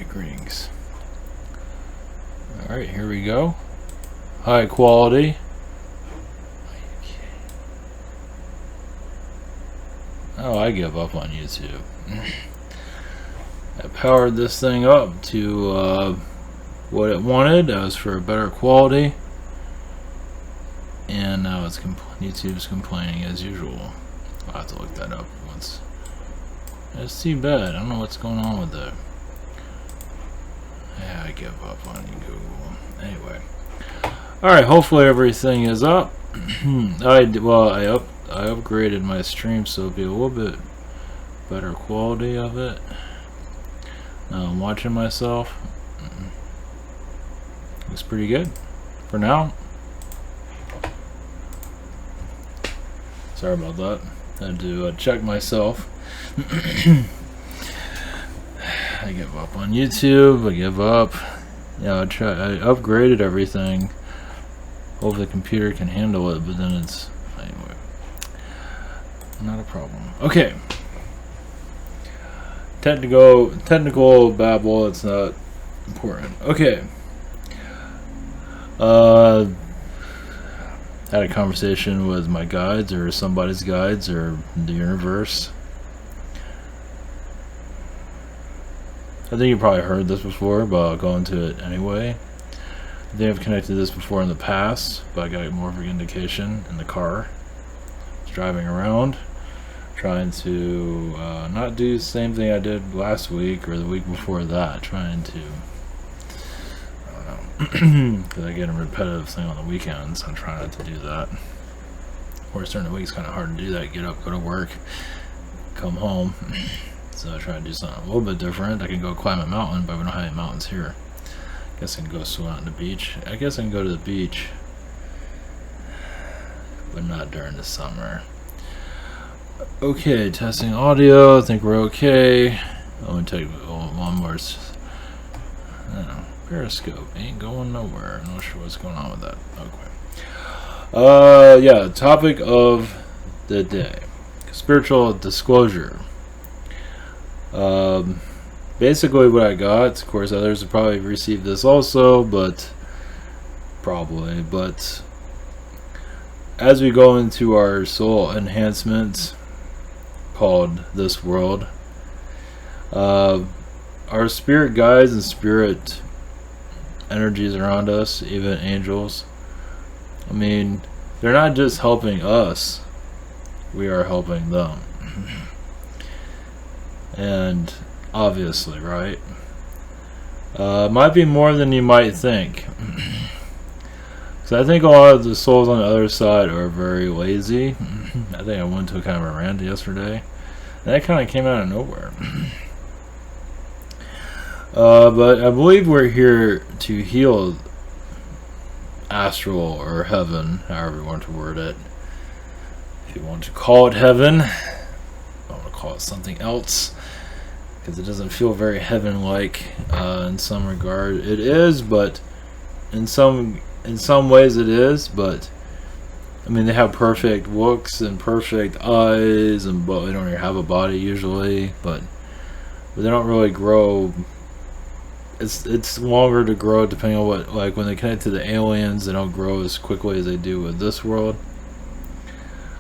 Greetings. Alright, here we go. High quality. Oh, I give up on YouTube. I powered this thing up to what it wanted. That was for a better quality. And now it's YouTube's complaining as usual. I'll have to look that up once. It's too bad. I don't know what's going on with it. Yeah, I give up on Google. Anyway, all right. Hopefully everything is up. I upgraded my stream so it'll be a little bit better quality of it. Now I'm watching myself. Looks pretty good for now. Sorry about that. I had to check myself. I give up on YouTube. I give up. Yeah, I upgraded everything. Hope the computer can handle it, but then it's anyway. Not a problem. Okay. Technical babble. It's not important. Okay. Had a conversation with my guides or somebody's guides or the universe. I think you probably heard this before, but I'll go into it anyway. I think I've connected this before in the past, but I got more of an indication in the car. I was driving around, trying to not do the same thing I did last week or the week before that, trying to, I don't know, because I get a repetitive thing on the weekends. I'm trying not to do that. Of course, during the week it's kind of hard to do that. Get up, go to work, come home. So I try to do something a little bit different. I can go climb a mountain, but we don't have any mountains here. I guess I can go swim out on the beach. I guess I can go to the beach, but not during the summer. Okay, testing audio. I think we're okay. I'm gonna take one more. I don't know. Periscope ain't going nowhere. I'm not sure what's going on with that. Okay. Yeah. Topic of the day: spiritual disclosure. Basically what I got, of course others have probably received this also, but as we go into our soul enhancement called this world, our spirit guides and spirit energies around us, even angels, I mean, they're not just helping us, we are helping them. And obviously, right? Might be more than you might think. Because I think a lot of the souls on the other side are very lazy. I think I went to a kind of a rant yesterday, and that kind of came out of nowhere. But I believe we're here to heal astral or heaven, however you want to word it. If you want to call it heaven, I want to call it something else, because it doesn't feel very heaven-like in some regard. It is, but in some ways it is. But I mean, they have perfect looks and perfect eyes, and but they don't even have a body usually. But they don't really grow. It's longer to grow depending on what, like when they connect to the aliens, they don't grow as quickly as they do with this world.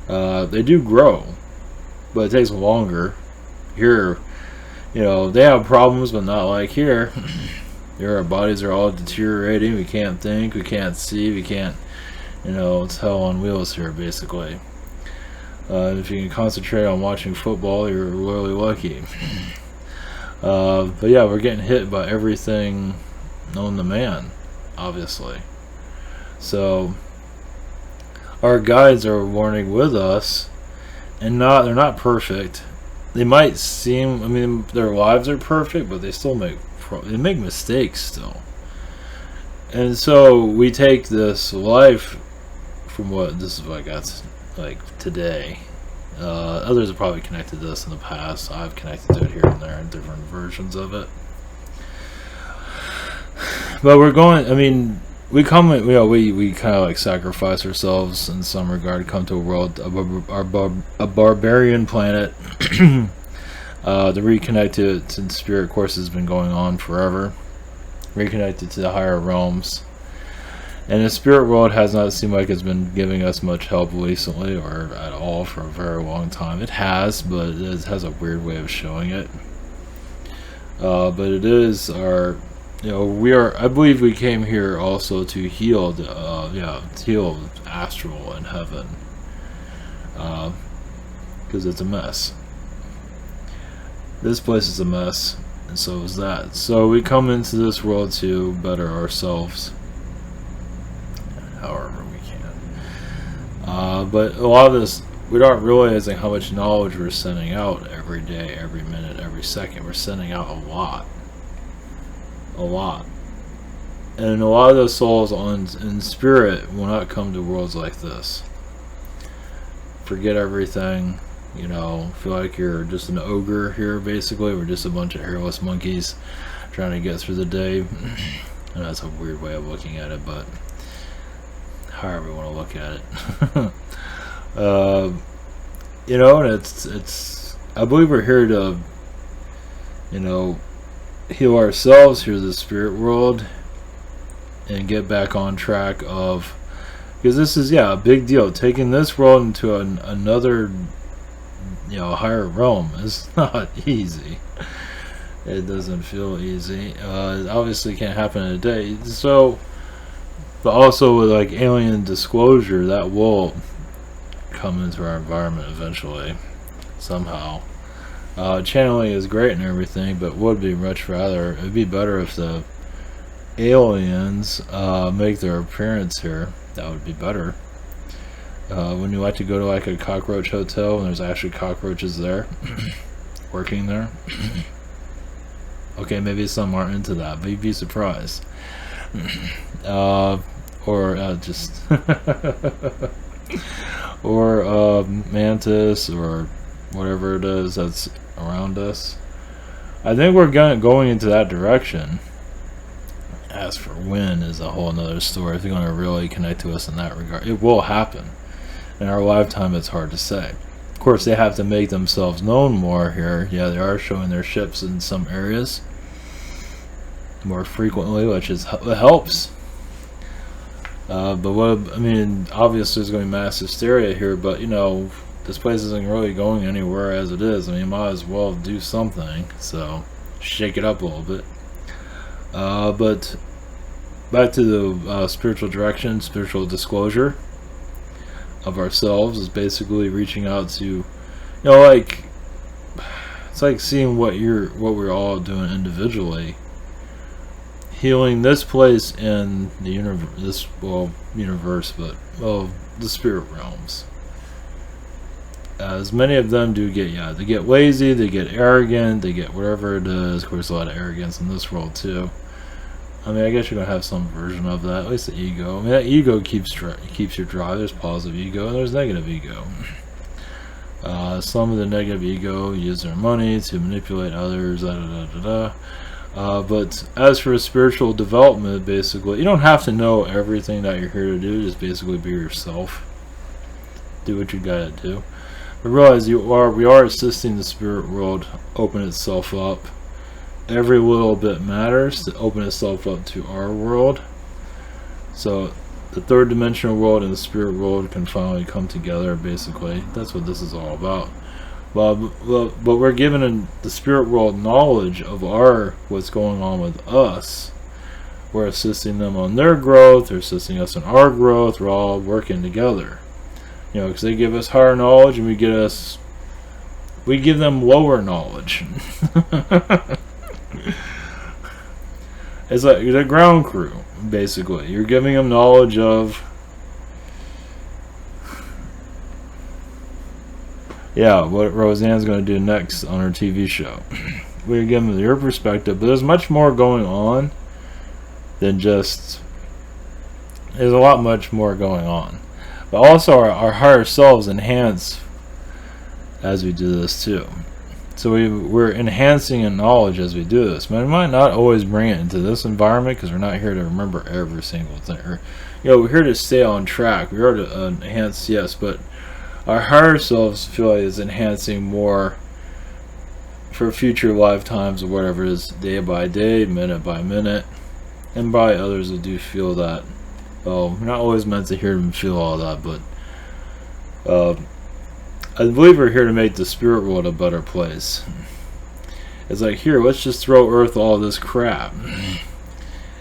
They do grow, but it takes longer. Here, you know, they have problems, but not like here. Here our bodies are all deteriorating. We can't think, we can't see, we can't, you know, it's hell on wheels here basically. If you can concentrate on watching football, you're really lucky. But yeah, we're getting hit by everything known to man, obviously. So our guides are warning with us, and they're not perfect. They might seem, I mean, their lives are perfect, but they still make mistakes still. And so we take this life from what this is what I got like today. Others have probably connected this in the past. I've connected to it here and there in different versions of it. But we're going, I mean, we come, you know, we kind of like sacrifice ourselves in some regard, come to a world, a barbarian planet. The reconnected to the spirit course has been going on forever. Reconnected to the higher realms. And the spirit world has not seemed like it's been giving us much help recently or at all for a very long time. It has, but it has a weird way of showing it. But it is our, we are, I believe we came here also to heal, heal astral and heaven. Because it's a mess. This place is a mess, and so is that. So we come into this world to better ourselves, however we can. But a lot of this, we aren't realizing how much knowledge we're sending out every day, every minute, every second. We're sending out a lot. A lot. And a lot of those souls in spirit will not come to worlds like this. Forget everything. Feel like you're just an ogre here, basically. We're just a bunch of hairless monkeys trying to get through the day. And that's a weird way of looking at it, but however you want to look at it. And it's I believe we're here to, heal ourselves here in the spirit world and get back on track of, because this is, a big deal. Taking this world into another, higher realm is not easy. It doesn't feel easy. It obviously can't happen in a day. So, but also with like alien disclosure, that will come into our environment eventually, somehow. Channeling is great and everything, but would be much rather, it'd be better if the aliens make their appearance here. That would be better. When you like to go to like a cockroach hotel and there's actually cockroaches there working there. Okay, maybe some aren't into that, but you'd be surprised. Or just or mantis or whatever it is that's around us. I think we're going into that direction. As for when is a whole nother story. If they're going to really connect to us in that regard, it will happen. In our lifetime, it's hard to say. Of course, they have to make themselves known more here. Yeah, they are showing their ships in some areas more frequently, which it helps. But obviously there's going to be mass hysteria here, but this place isn't really going anywhere as it is. Might as well do something, so shake it up a little bit. But back to the spiritual direction, spiritual disclosure of ourselves is basically reaching out to, it's like seeing what we're all doing individually, healing this place and the universe, but the spirit realms. As many of them do they get lazy, they get arrogant, they get whatever it is. Of course, a lot of arrogance in this world too. I guess you're going to have some version of that, at least the ego. That ego keeps your drive. There's positive ego and there's negative ego. Some of the negative ego use their money to manipulate others, but as for spiritual development, basically, you don't have to know everything that you're here to do. Just basically be yourself. Do what you gotta do. But realize we are assisting the spirit world open itself up. Every little bit matters to open itself up to our world. So the third dimensional world and the spirit world can finally come together, basically. That's what this is all about. But we're given the spirit world knowledge of what's going on with us. We're assisting them on their growth. They're assisting us in our growth. We're all working together. Because they give us higher knowledge and we give them lower knowledge. It's like the ground crew, basically. You're giving them knowledge of, what Roseanne's going to do next on her TV show. We're giving them your perspective, but there's much more going on than just, there's a lot much more going on. But also our higher selves enhance as we do this too. So we're enhancing in knowledge as we do this. But we might not always bring it into this environment because we're not here to remember every single thing. We're here to stay on track. We're here to enhance, yes, but our higher selves feel like it's enhancing more for future lifetimes or whatever it is, day by day, minute by minute, and by others that do feel that. Well, we're not always meant to hear them feel all that, but I believe we're here to make the spirit world a better place. It's like, here, let's just throw Earth all this crap,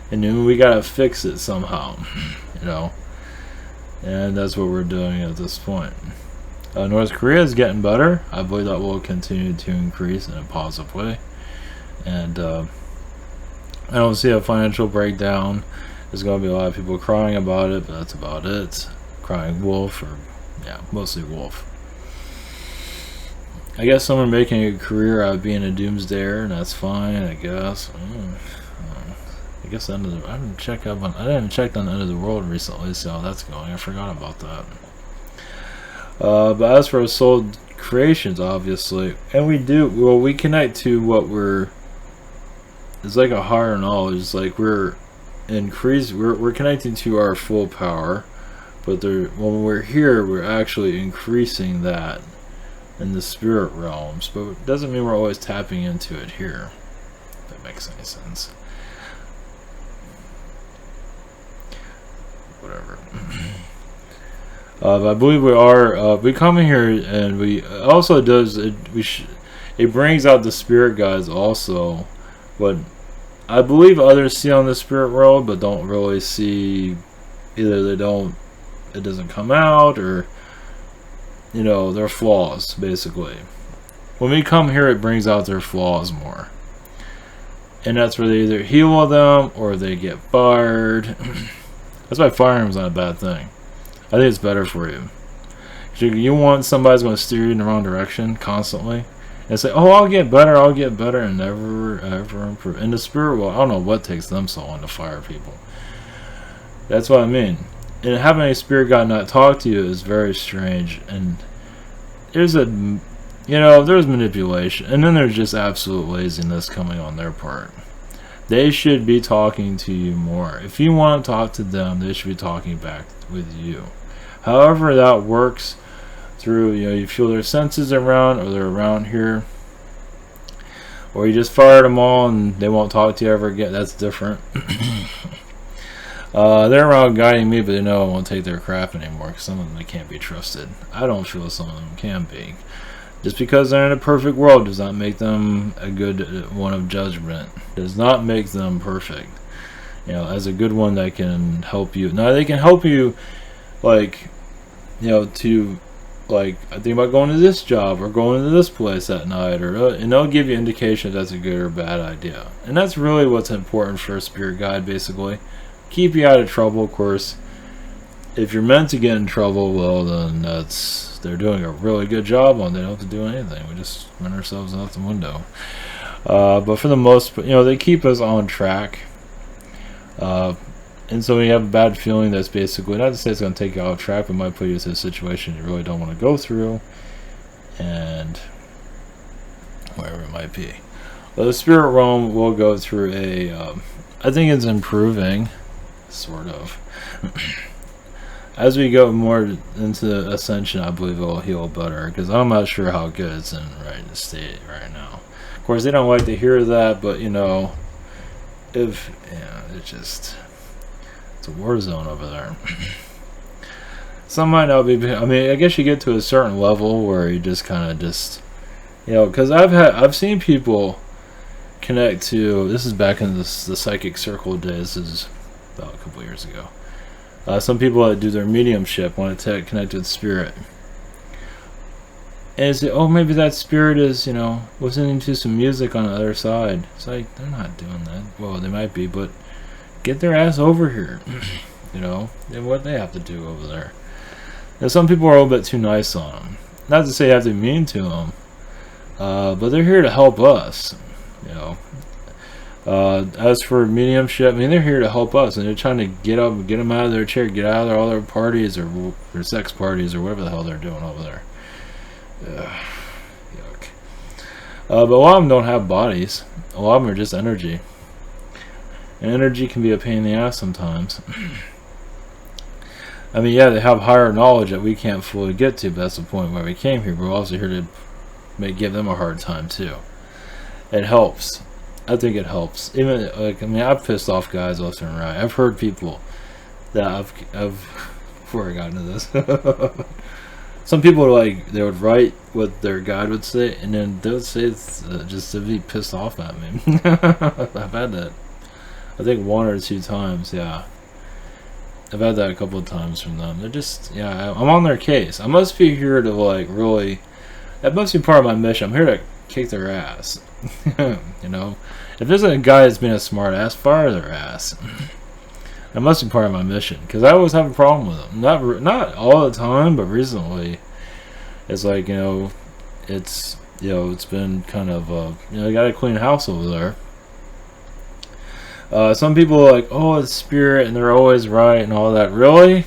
and then we gotta fix it somehow, you know. And that's what we're doing at this point. North Korea is getting better. I believe that will continue to increase in a positive way. And I don't see a financial breakdown. There's going to be a lot of people crying about it, but that's about it. Crying wolf, or yeah, mostly wolf. I guess someone making a career out of being a doomsdayer, and that's fine, I guess. I guess I didn't check on the end of the world recently, see how that's going. I forgot about that. But as for soul creations, obviously, and we connect to what it's like a higher knowledge. It's like we're connecting to our full power, but when we're here, we're actually increasing that in the spirit realms. But it doesn't mean we're always tapping into it here, if that makes any sense. Whatever. I believe we are. We come in here, and we also does it. It brings out the spirit guides also, what I believe others see on the spirit world, but don't really see. Either it doesn't come out, or their flaws. Basically, when we come here, it brings out their flaws more, and that's where they either heal them or they get fired. That's why firing is not a bad thing. I think it's better for you. You want somebody's going to steer you in the wrong direction constantly and say, "Oh, I'll get better," and never ever improve. In the spirit world, I don't know what takes them so long to fire people. That's what I mean. And having a spirit guide not talk to you is very strange. And there's there's manipulation, and then there's just absolute laziness coming on their part. They should be talking to you more. If you want to talk to them, they should be talking back with you. However that works, through you feel their senses around, or they're around here, or you just fired them all and they won't talk to you ever again. That's different. They're around guiding me, but they know I won't take their crap anymore, because some of them they can't be trusted. I don't feel some of them can be. Just because they're in a perfect world does not make them a good one of judgment. Does not make them perfect. As a good one that can help you. Now they can help you, to, I think about going to this job or going to this place at night, and they'll give you indication if that's a good or bad idea. And that's really what's important for a spirit guide, basically. Keep you out of trouble, of course. If you're meant to get in trouble, well, then they're doing a really good job on. They don't have to do anything. We just run ourselves out the window. But for the most part, they keep us on track. And so when you have a bad feeling, that's basically, not to say it's going to take you off track, but it might put you into a situation you really don't want to go through, and whatever it might be. But the spirit realm will go through I think it's improving, sort of. As we go more into ascension, I believe it will heal better, because I'm not sure how good it's in the state right now. Of course, they don't like to hear that, but it's a war zone over there. Some might not be. I mean, I guess you get to a certain level where you just kind of because I've seen people connect to. This is back in the psychic circle days. This is about a couple years ago. Some people that do their mediumship want to connect with spirit, and say, "Oh, maybe that spirit is, listening to some music on the other side." It's like, they're not doing that. Well, they might be, but get their ass over here, and what they have to do over there. And some people are a little bit too nice on them. Not to say you have to be mean to them, but they're here to help us, As for mediumship, I mean, they're here to help us, and they're trying to get them out of their chair, get out of all their parties or sex parties or whatever the hell they're doing over there. Yuck. But a lot of them don't have bodies. A lot of them are just energy. And energy can be a pain in the ass sometimes. I mean, yeah, they have higher knowledge that we can't fully get to, but that's the point why we came here. We're also here to give them a hard time, too. It helps. I think it helps. Even like, I mean, I've pissed off guys left and right. I've heard people that I've before I got into this. Some people like they would write what their guide would say, and then they would say it's, just to be pissed off at me. I've had that. I think 1 or 2 times. Yeah, I've had that a couple of times from them. They're just I'm on their case. I must be here to like really. That must be part of my mission. I'm here to kick their ass. You know, if there's a guy that's being a smart ass, fire their ass. That must be part of my mission, because I always have a problem with them. Not all the time, but recently, it's like, you know, it's been kind of I got a clean house over there. Some people are like, oh, it's spirit, and they're always right, and all that. Really?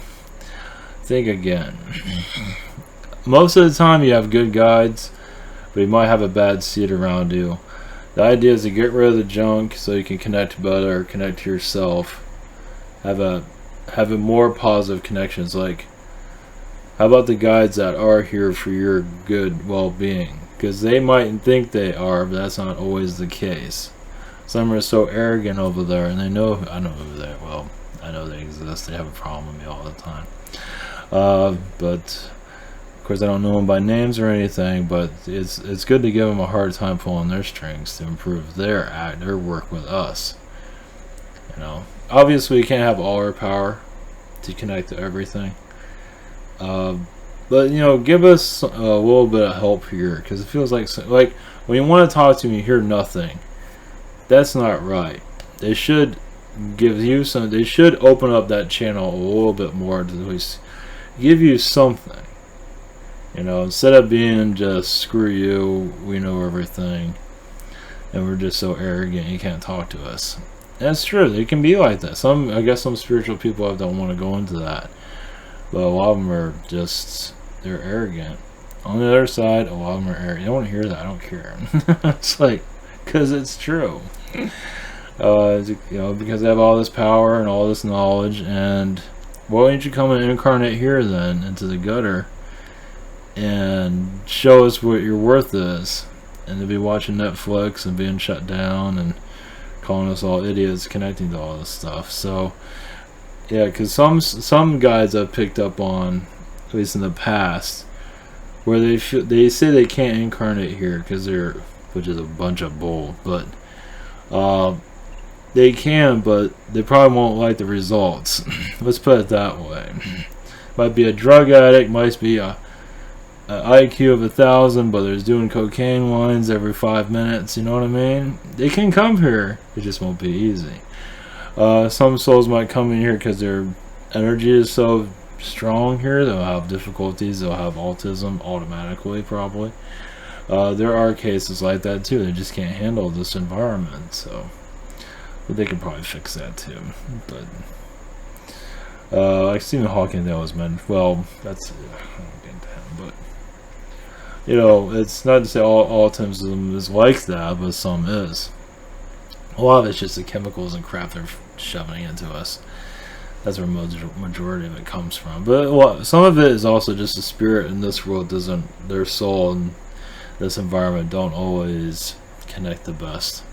Think again. Most of the time, you have good guides, but you might have a bad seed around you. The idea is to get rid of the junk so you can connect better, connect to yourself. Have a more positive connections. Like, how about the guides that are here for your good well-being? Because they might think they are, but that's not always the case. Some are so arrogant over there, and I know over there. Well, I know they exist. They have a problem with me all the time. But of course, I don't know them by names or anything. But it's good to give them a hard time pulling their strings to improve their work with us. You know. Obviously, we can't have all our power to connect to everything. But, you know, give us a little bit of help here. Because it feels like when you want to talk to me, you hear nothing. That's not right. They should give you some. They should open up that channel a little bit more to at least give you something. You know, instead of being just, screw you, we know everything. And we're just so arrogant you can't talk to us. That's true. They can be like that. I guess some spiritual people don't want to go into that. But a lot of them are just, they're arrogant. On the other side, a lot of them are arrogant. I don't want to hear that. I don't care. It's like, because it's true. You know, because they have all this power and all this knowledge. And why don't you come and incarnate here then, into the gutter, and show us what your worth is? And to be watching Netflix and being shut down and calling us all idiots connecting to all this stuff. So yeah, because some guys I've picked up on, at least in the past, where they say they can't incarnate here because which is a bunch of bull, but they can, but they probably won't like the results. Let's put it that way. Might be a drug addict, might be a IQ of 1,000, but there's doing cocaine lines every 5 minutes. You know what I mean? They can come here. It just won't be easy. Some souls might come in here because their energy is so strong here. They'll have difficulties. They'll have autism automatically, probably. There are cases like that too. They just can't handle this environment. But they can probably fix that too. But like Stephen Hawking, that was meant. Well, that's. I won't get into him, but. You know, it's not to say all autism is like that, but some is. A lot of it's just the chemicals and crap they're shoving into us. That's where majority of it comes from. But some of it is also just the spirit in this world their soul and this environment don't always connect the best.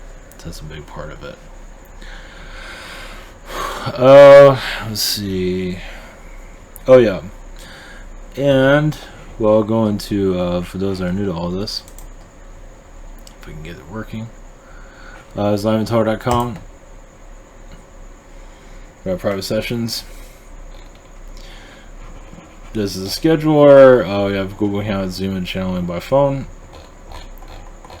That's a big part of it. Let's see. Oh yeah. And well, going to, for those that are new to all this, if we can get it working, ZymanTower.com. We have private sessions. This is a scheduler. We have Google Hangout, Zoom, and channeling by phone.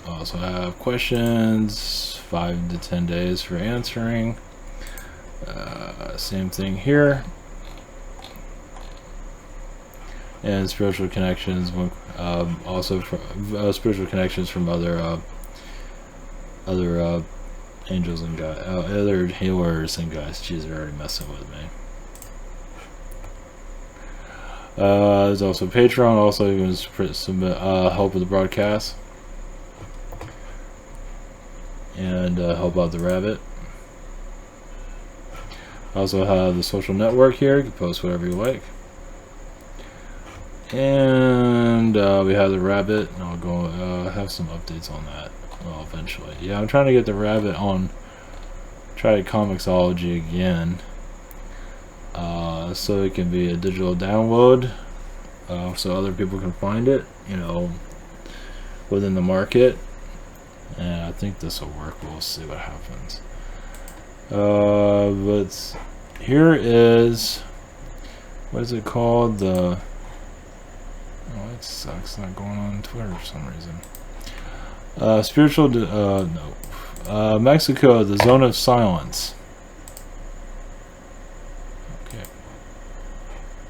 Also have questions, 5 to 10 days for answering. Same thing here. And spiritual connections, also spiritual connections from other angels and guys, other healers and guys. Jeez, they're already messing with me. There's also Patreon. Also, you can submit help with the broadcast and help out the rabbit. I also have the social network here. You can post whatever you like. And and we have the rabbit, and I'll go have some updates on that. Well, eventually. Yeah, I'm trying to get the rabbit on. Try Comicsology again, so it can be a digital download, so other people can find it, you know, within the market. And I think this will work. We'll see what happens. But here is, what is it called? Oh, that sucks. Not going on Twitter for some reason. Mexico, the zone of silence. Okay.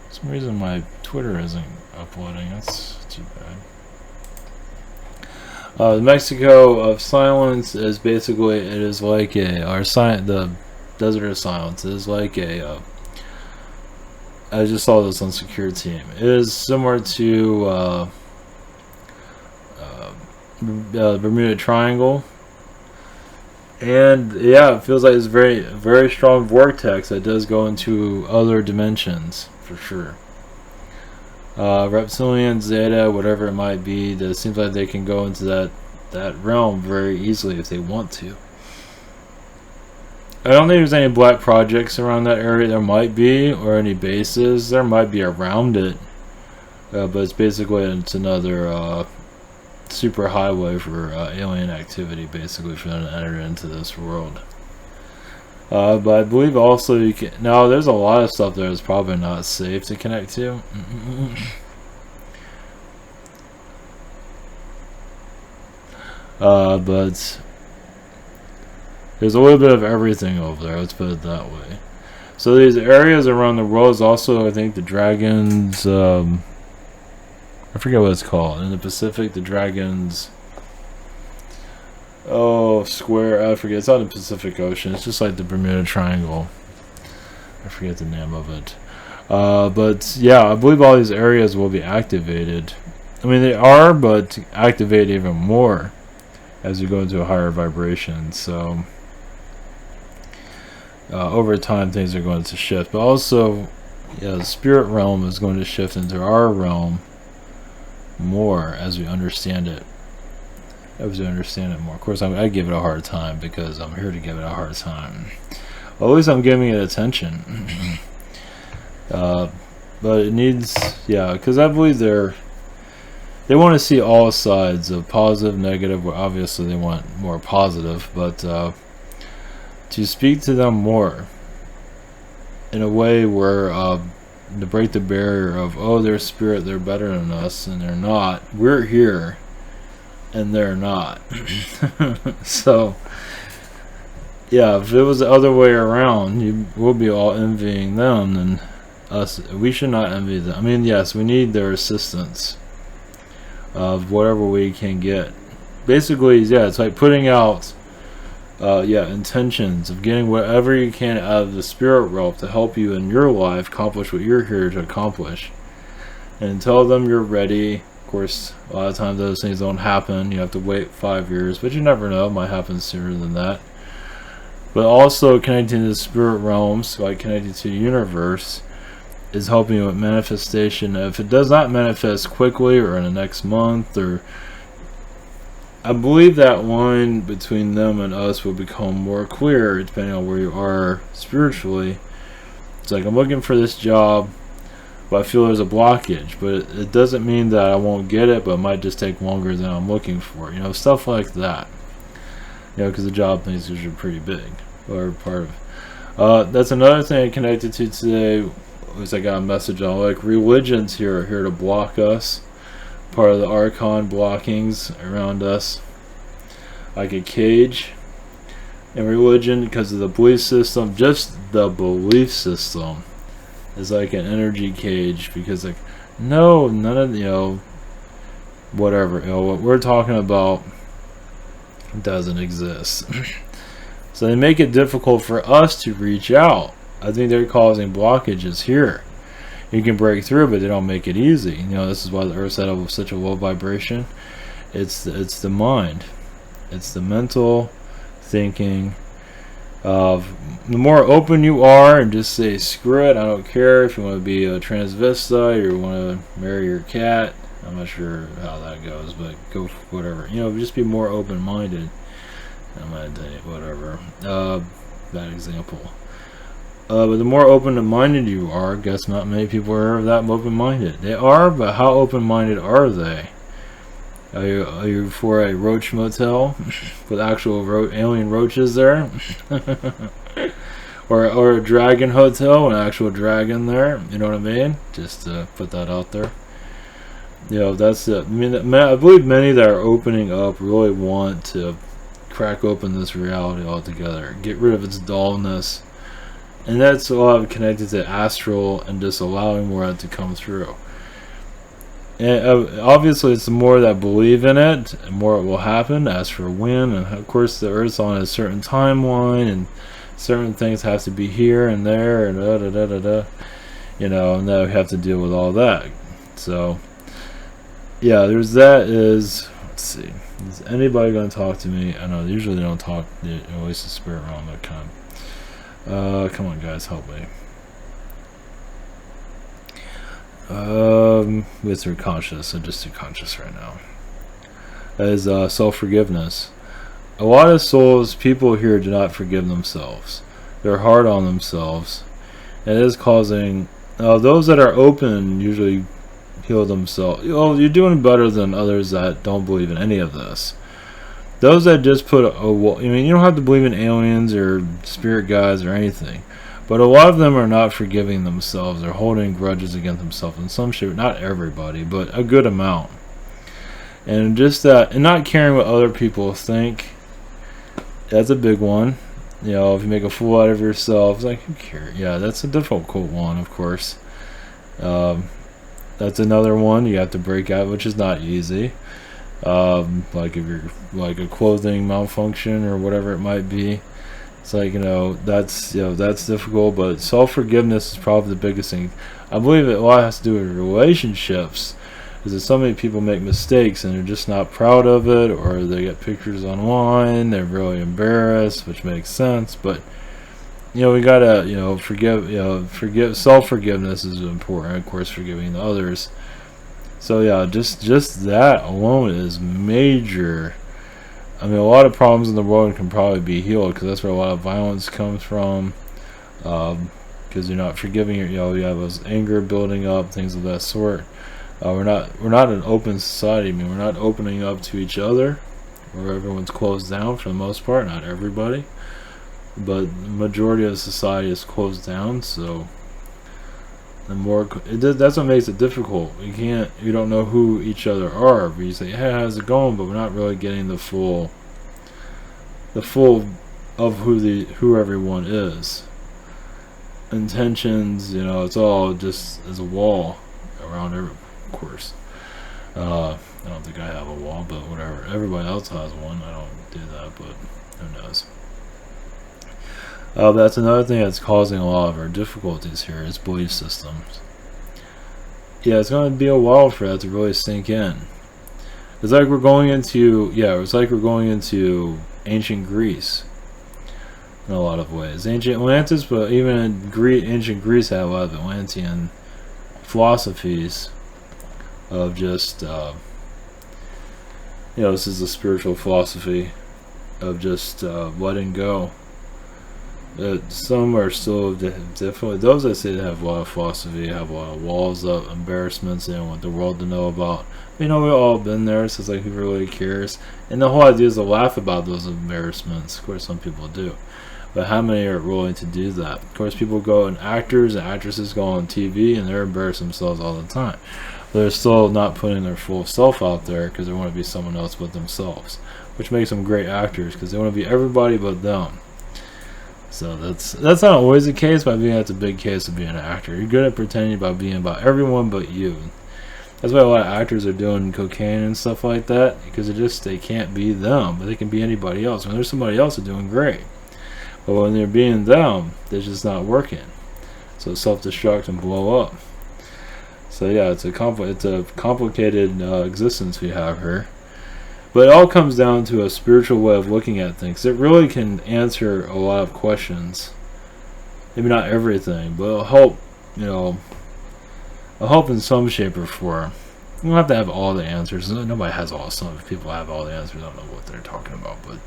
For some reason my Twitter isn't uploading. That's too bad. The Mexico of silence is basically, it is like the desert of silence. It is like I just saw this on Secure Team. It is similar to the Bermuda Triangle. And yeah, it feels like it's very strong vortex that does go into other dimensions for sure. Reptilian, Zeta, whatever it might be, it seems like they can go into that realm very easily if they want to. I don't think there's any black projects around that area. There might be, or any bases. There might be around it, but it's basically another super highway for alien activity, basically, for them to enter into this world. But I believe also you can. No, there's a lot of stuff there that's probably not safe to connect to. But there's a little bit of everything over there. Let's put it that way. So these areas around the world is also, I think, the dragons. I forget what it's called in the Pacific. The dragons. Oh, square. I forget. It's not the Pacific Ocean. It's just like the Bermuda Triangle. I forget the name of it. But yeah, I believe all these areas will be activated. I mean, they are, but activate even more as you go into a higher vibration. So over time, things are going to shift. But also, yeah, the spirit realm is going to shift into our realm more as we understand it. As we understand it more. Of course, I give it a hard time because I'm here to give it a hard time. Well, at least I'm giving it attention. But it needs, yeah, because I believe they want to see all sides of positive, negative. Well, obviously, they want more positive, but to speak to them more in a way where to break the barrier of, oh, they're spirit, they're better than us, and they're not. We're here, and they're not. So, yeah, if it was the other way around, we'll be all envying them, and us. We should not envy them. I mean, yes, we need their assistance of whatever we can get. Basically, yeah, it's like putting out intentions of getting whatever you can out of the spirit realm to help you in your life accomplish what you're here to accomplish. And tell them you're ready. Of course, a lot of times those things don't happen. You have to wait 5 years, but you never know. It might happen sooner than that. But also connecting to the spirit realms, like connecting to the universe, is helping you with manifestation. If it does not manifest quickly or in the next month, or I believe that line between them and us will become more clear depending on where you are spiritually. It's like, I'm looking for this job, but I feel there's a blockage, but it doesn't mean that I won't get it, but it might just take longer than I'm looking for, you know, stuff like that. You know, because the job things are pretty big, or part of. That's another thing I connected to today. Was I got a message on, like, religions here are here to block us. Part of the archon blockings around us, like a cage. And religion, because of the belief system, just the belief system is like an energy cage, because like, no, none of, you know, whatever, you know, what we're talking about doesn't exist. So they make it difficult for us to reach out. I think they're causing blockages here. You can break through, but they don't make it easy. You know, this is why the Earth's at such a low vibration. It's the mind. It's the mental thinking of, the more open you are and just say, screw it, I don't care if you want to be a transvestite or you want to marry your cat. I'm not sure how that goes, but go for whatever. You know, just be more open-minded. Meditate, whatever. Bad example. But the more open-minded you are, I guess not many people are that open-minded. They are, but how open-minded are they? Are you for a roach motel with actual alien roaches there? or a dragon hotel, an actual dragon there? You know what I mean? Just to put that out there. You know, that's it. I mean, I believe many that are opening up really want to crack open this reality altogether, get rid of its dullness, and that's a lot connected to astral and just allowing more of it to come through. And obviously, it's the more that believe in it, the more it will happen. As for when, and of course, the Earth's on a certain timeline, and certain things have to be here and there, and da da da da da. You know, and then we have to deal with all that. So, yeah, there's that. Let's see, is anybody going to talk to me? I know usually they don't talk. They always the spirit realm. That kind. Come on, guys, help me. With your conscious, I'm just too conscious right now. That is self-forgiveness. A lot of souls, people here do not forgive themselves. They're hard on themselves. And it is causing, those that are open usually heal themselves. Well, you're doing better than others that don't believe in any of this. Those that just put a wall, I mean, you don't have to believe in aliens or spirit guides or anything. But a lot of them are not forgiving themselves. They're holding grudges against themselves in some shape. Not everybody, but a good amount. And just that, and not caring what other people think. That's a big one. You know, if you make a fool out of yourself, it's like, who cares? Yeah, that's a difficult one, of course. That's another one you have to break out, which is not easy. Like if you're like a clothing malfunction or whatever it might be. It's like, that's difficult, but self-forgiveness is probably the biggest thing. I believe it a lot has to do with relationships, because that so many people make mistakes and they're just not proud of it, or they get pictures online, they're really embarrassed, which makes sense. But we gotta forgive. Self-forgiveness is important, of course, forgiving the others. So yeah, just that alone is major. I mean, a lot of problems in the world can probably be healed, because that's where a lot of violence comes from. Because you're not forgiving, you have this anger building up, things of that sort. We're not an open society. I mean, we're not opening up to each other, where everyone's closed down for the most part. Not everybody, but the majority of society is closed down. So that's what makes it difficult. You don't know who each other are. But you say, hey, how's it going? But we're not really getting the full of who everyone is. Intentions, it's all just as a wall around of course. I don't think I have a wall, but whatever. Everybody else has one. I don't do that, but who knows? That's another thing that's causing a lot of our difficulties here is belief systems. Yeah, it's going to be a while for that to really sink in. It's like we're going into ancient Greece in a lot of ways. Ancient Atlantis, but even in ancient Greece had a lot of Atlantean philosophies of just, this is a spiritual philosophy of just letting go. Some are still definitely, those I say that have a lot of philosophy, have a lot of walls up, embarrassments, they don't want the world to know about. We've all been there, so it's like, who really cares? And the whole idea is to laugh about those embarrassments. Of course, some people do. But how many are willing to do that? Of course, people go, and actors and actresses go on TV, and they're embarrassing themselves all the time. But they're still not putting their full self out there, because they want to be someone else but themselves. Which makes them great actors, because they want to be everybody but them. So that's not always the case, but I think that's a big case of being an actor. You're good at pretending about being about everyone but you. That's why a lot of actors are doing cocaine and stuff like that, because they can't be them, but they can be anybody else. When there's somebody else, they're doing great. But when they're being them, they're just not working. So self-destruct and blow up. So yeah, it's a complicated existence we have here. But it all comes down to a spiritual way of looking at things. It really can answer a lot of questions. Maybe not everything, but it'll help, it'll help in some shape or form. You don't have to have all the answers. Nobody has all. Some people have all the answers. I don't know what they're talking about, but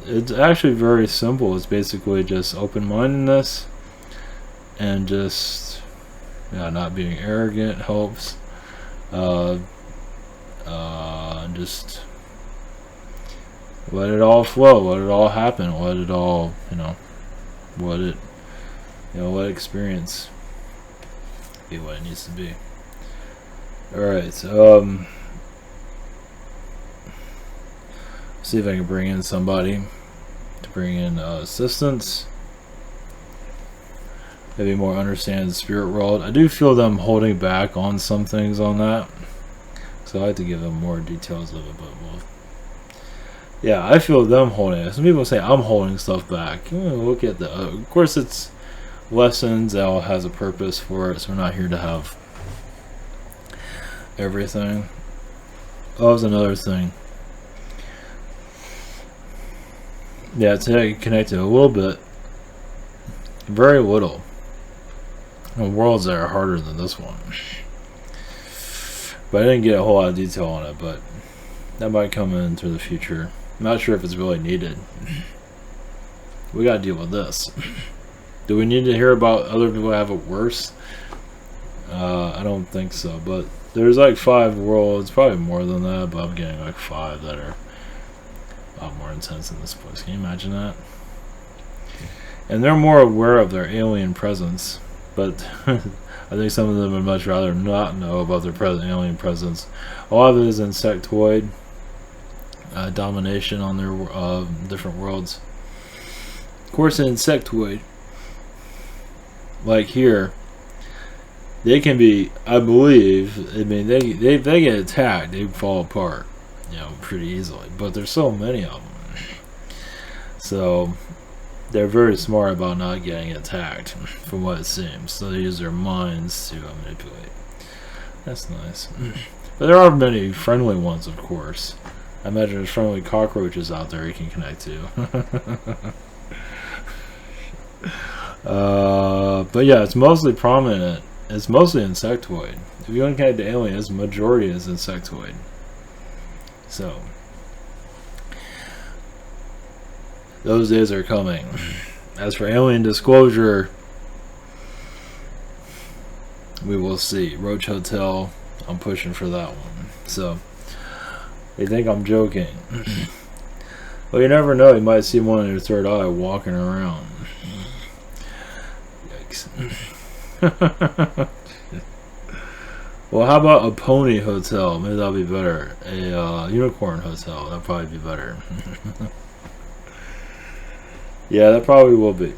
it's actually very simple. It's basically just open-mindedness and just not being arrogant helps. Just let it all flow, let it all happen, let it all, let experience be what it needs to be. Alright, see if I can bring in somebody to bring in assistance. Maybe more understand the spirit world. I do feel them holding back on some things on that. So I have to give them more details of it, but yeah, I feel them holding it. Some people say I'm holding stuff back. Look at the. Of course, it's lessons. That all has a purpose for it. So we're not here to have everything. Oh, there's another thing. Yeah, today I connected a little bit, very little. Worlds that are harder than this one. But I didn't get a whole lot of detail on it, but that might come into the future. I'm not sure if it's really needed. We gotta deal with this. Do we need to hear about other people that have it worse? I don't think so, but there's like 5 worlds, probably more than that, but I'm getting like 5 that are a lot more intense in this place. Can you imagine that? And they're more aware of their alien presence, but I think some of them would much rather not know about their alien presence. A lot of it is insectoid domination on their different worlds. Of course, insectoid, like here, they can be, I believe, I mean, they get attacked, they fall apart, pretty easily. But there's so many of them, so they're very smart about not getting attacked, from what it seems. So they use their minds to manipulate. That's nice. But there are many friendly ones, of course. I imagine there's friendly cockroaches out there you can connect to. But yeah, it's mostly prominent. It's mostly insectoid. If you want to connect to aliens, the majority is insectoid. So those days are coming. As for alien disclosure, we will see. Roach Hotel, I'm pushing for that one. So they think I'm joking. Well, you never know. You might see one in your third eye walking around. Yikes. Well, how about a pony hotel? Maybe that'll be better. A unicorn hotel. That'll probably be better. Yeah, that probably will be.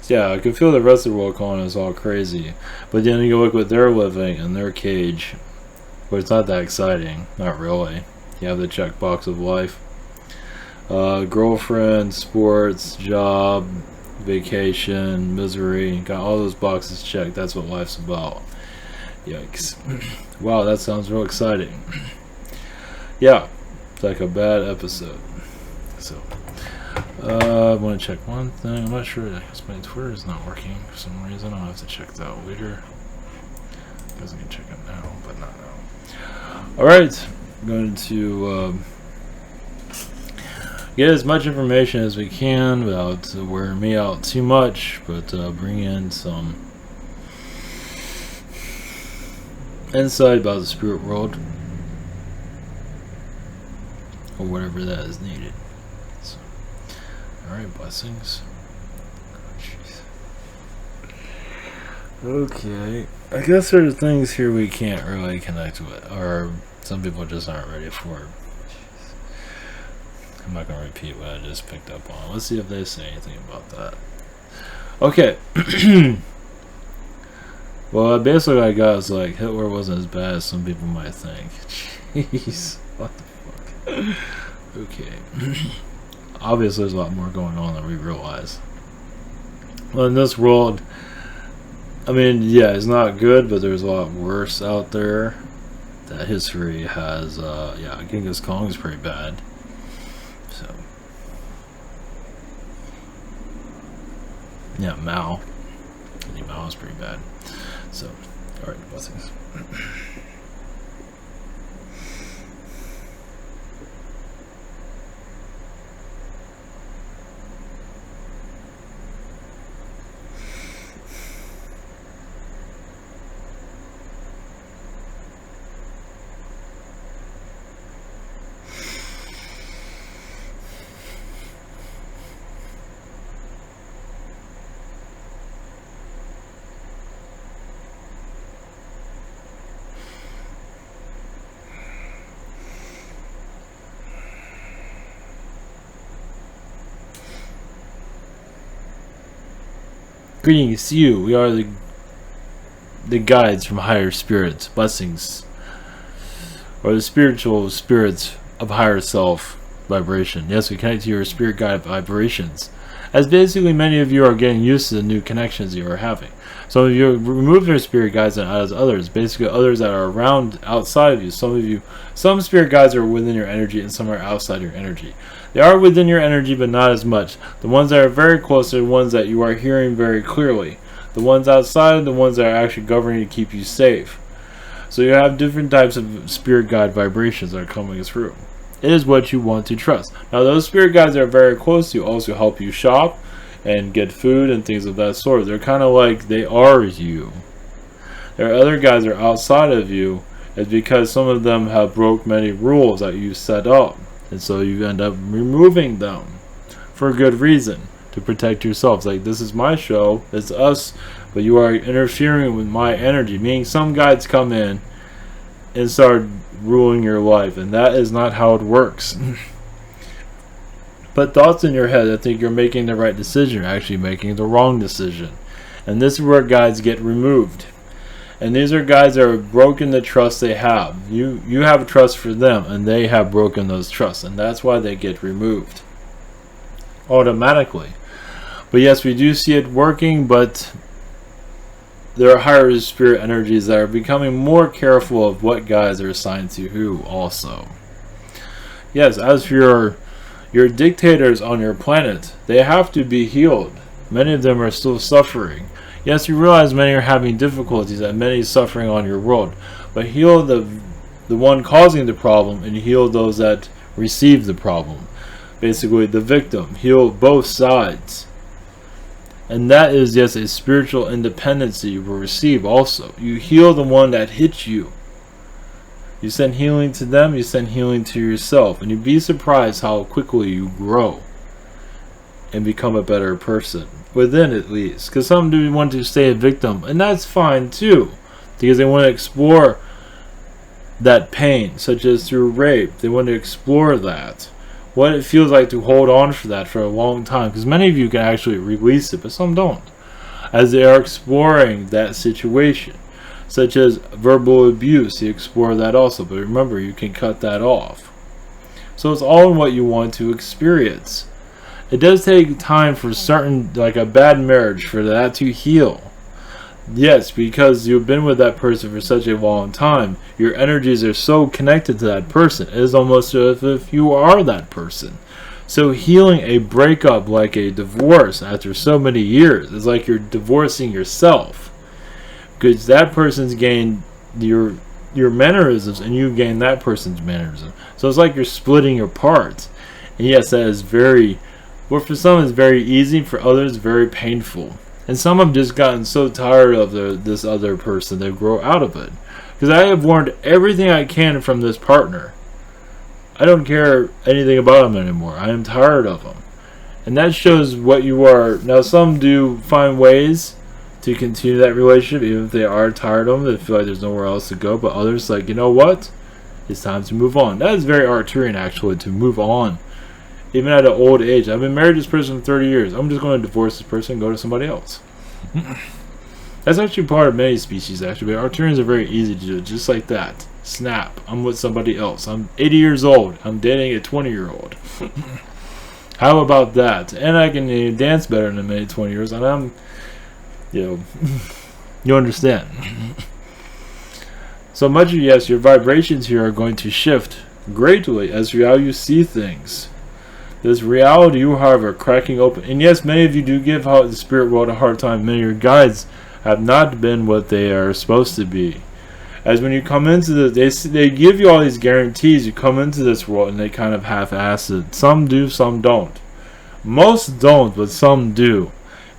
Yeah, I can feel the rest of the world calling us all crazy. But then you look what they're living in their cage, but it's not that exciting. Not really. You have the checkbox of life. Girlfriend, sports, job, vacation, misery. Got all those boxes checked. That's what life's about. Yikes. Wow, that sounds real exciting. Yeah, it's like a bad episode. So I want to check one thing. I'm not sure. I guess my Twitter is not working for some reason. I'll have to check that out later. I guess I can check it now, but not now. Alright. I'm going to get as much information as we can without wearing me out too much, but bring in some insight about the spirit world, or whatever that is needed. So, alright, blessings. Okay, I guess there's things here we can't really connect with, or some people just aren't ready for it. I'm not going to repeat what I just picked up on. Let's see if they say anything about that. Okay. Well, basically what I got is like, Hitler wasn't as bad as some people might think. Jeez. What the fuck? Okay. Obviously there's a lot more going on than we realize. Well, in this world, I mean, yeah, it's not good, but there's a lot worse out there that history has. Yeah, Genghis Khan is pretty bad. So, yeah, Mao. I think Mao is pretty bad. So, Alright, blessings. Greetings to you. We are the guides from higher spirits, blessings, or the spiritual spirits of higher self vibration. Yes, we connect to your spirit guide vibrations. As basically many of you are getting used to the new connections you are having. Some of you remove your spirit guides and as others, basically others that are around outside of you. Some spirit guides are within your energy and some are outside your energy. They are within your energy, but not as much. The ones that are very close are the ones that you are hearing very clearly. The ones outside are the ones that are actually governing to keep you safe. So you have different types of spirit guide vibrations that are coming through. It is what you want to trust. Now those spirit guides that are very close to you also help you shop and get food and things of that sort. They're kind of like they are you. There are other guys that are outside of you. It's because some of them have broke many rules that you set up. And so you end up removing them for a good reason, to protect yourselves. Like, this is my show, it's us, but you are interfering with my energy. Meaning some guides come in and start ruling your life, and that is not how it works. But thoughts in your head that think you're making the right decision, you're actually making the wrong decision. And this is where guides get removed. And these are guys that have broken the trust they have. You have trust for them, and they have broken those trusts, and that's why they get removed automatically. But yes, we do see it working, but there are higher spirit energies that are becoming more careful of what guys are assigned to who also. Yes, as for your dictators on your planet, they have to be healed. Many of them are still suffering. Yes, you realize many are having difficulties and many suffering on your world. But heal the one causing the problem and heal those that receive the problem. Basically, the victim. Heal both sides. And that is, yes, a spiritual independency you will receive also. You heal the one that hits you. You send healing to them, you send healing to yourself. And you'd be surprised how quickly you grow and become a better person. Within, at least. Because some do want to stay a victim, and that's fine too, because they want to explore that pain, such as through rape. They want to explore that, what it feels like to hold on for that for a long time, because many of you can actually release it, but some don't, as they are exploring that situation. Such as verbal abuse, you explore that also, but remember, you can cut that off. So it's all in what you want to experience. It does take time for certain, like a bad marriage, for that to heal. Yes, because you've been with that person for such a long time, your energies are so connected to that person. It is almost as if you are that person. So healing a breakup like a divorce after so many years is like you're divorcing yourself. Because that person's gained your mannerisms and you gain that person's mannerisms. So it's like you're splitting your parts. And yes, that is very... Well, for some it's very easy, for others very painful. And some have just gotten so tired of this other person they grow out of it. Because I have learned everything I can from this partner. I don't care anything about him anymore. I am tired of him. And that shows what you are. Now some do find ways to continue that relationship even if they are tired of him. They feel like there's nowhere else to go. But others like, you know what? It's time to move on. That is very Arcturian actually, to move on. Even at an old age. I've been married to this person for 30 years. I'm just going to divorce this person and go to somebody else. That's actually part of many species, actually. But Arcturians are very easy to do. Just like that. Snap. I'm with somebody else. I'm 80 years old. I'm dating a 20-year-old. How about that? And I can dance better than many 20 years. And I'm, you understand. So much of, yes, your vibrations here are going to shift greatly as to how you see things. This reality you, however, cracking open. And yes, many of you do give the spirit world a hard time. Many of your guides have not been what they are supposed to be. As when you come into they give you all these guarantees. You come into this world and they kind of half-ass it. Some do, some don't. Most don't, but some do,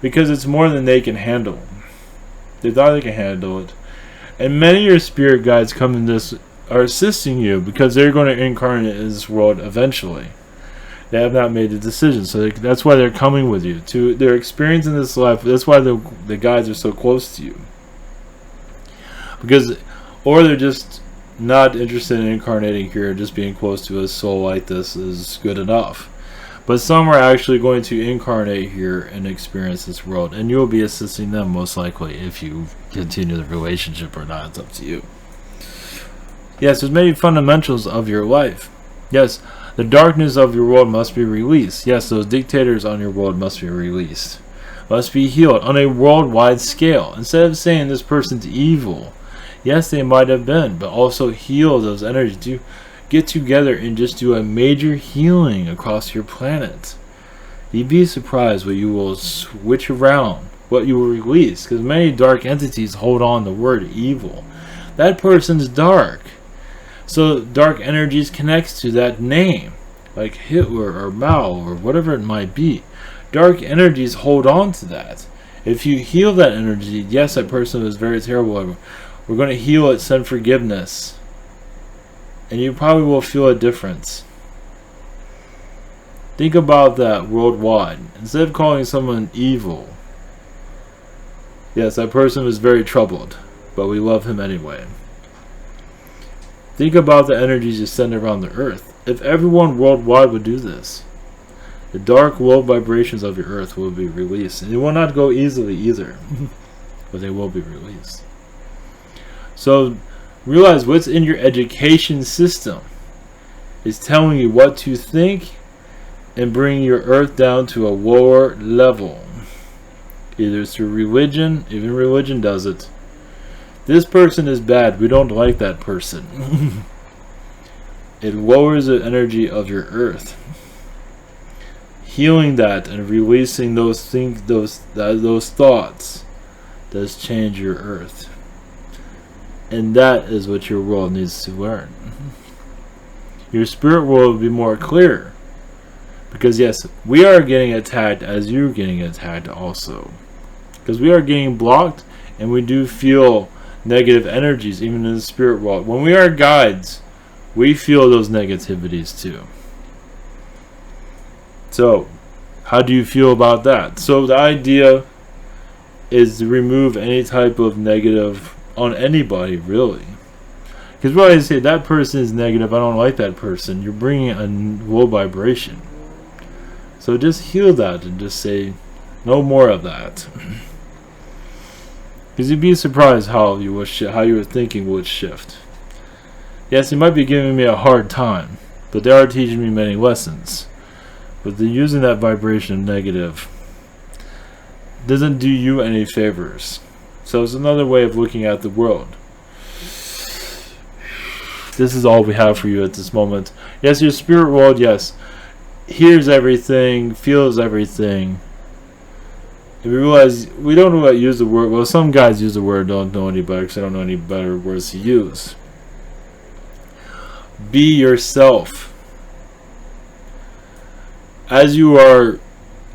because it's more than they can handle. They thought they can handle it, and many of your spirit guides come in this are assisting you because they're going to incarnate in this world eventually. They have not made the decision, so that's why they're coming with you. They're experiencing this life. That's why the guides are so close to you. Because, or they're just not interested in incarnating here. Just being close to a soul like this is good enough. But some are actually going to incarnate here and experience this world, and you'll be assisting them most likely if you continue the relationship or not. It's up to you. Yes, there's many fundamentals of your life. Yes, the darkness of your world must be released. Yes, those dictators on your world must be released. Must be healed on a worldwide scale. Instead of saying this person's evil, yes, they might have been, but also heal those energies. To get together and just do a major healing across your planet. You'd be surprised what you will switch around, what you will release, because many dark entities hold on the word evil. That person's dark. So dark energies connects to that name, like Hitler or Mao or whatever it might be. Dark energies hold on to that. If you heal that energy, yes, that person was very terrible. We're going to heal it, send forgiveness. And you probably will feel a difference. Think about that worldwide. Instead of calling someone evil, yes, that person was very troubled, but we love him anyway. Think about the energies you send around the earth. If everyone worldwide would do this, the dark world vibrations of your earth will be released. And they will not go easily either, but they will be released. So realize what's in your education system is telling you what to think and bring your earth down to a lower level. Either through religion, even religion does it. This person is bad. We don't like that person. It lowers the energy of your earth. Healing that and releasing those thoughts does change your earth. And that is what your world needs to learn. Your spirit world will be more clear. Because yes, we are getting attacked as you're getting attacked also. Because we are getting blocked and we do feel negative energies even in the spirit world. When we are guides, we feel those negativities too. So, how do you feel about that? So the idea is to remove any type of negative on anybody, really. Because when I say that person is negative, I don't like that person, you're bringing a low vibration. So just heal that and just say, no more of that. Because you'd be surprised how your thinking would shift. Yes, you might be giving me a hard time, but they are teaching me many lessons. But they're using that vibration of negative doesn't do you any favors. So it's another way of looking at the world. This is all we have for you at this moment. Yes, your spirit world, yes, hears everything, feels everything. And we realize we don't know how to use the word. Well, some guys use the word, don't know any better because they don't know any better words to use. Be yourself. As you are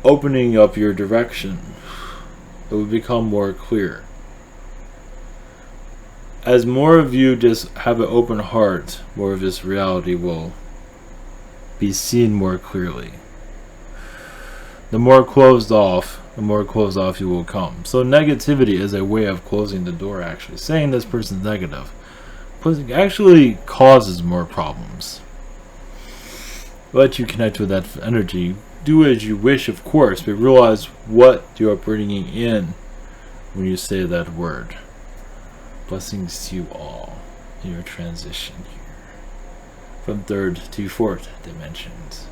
opening up your direction, it will become more clear. As more of you just have an open heart, more of this reality will be seen more clearly. The more closed off you will come. So negativity is a way of closing the door, actually. Saying this person's negative actually causes more problems. Let you connect with that energy. Do as you wish, of course, but realize what you are bringing in when you say that word. Blessings to you all in your transition here from third to fourth dimensions.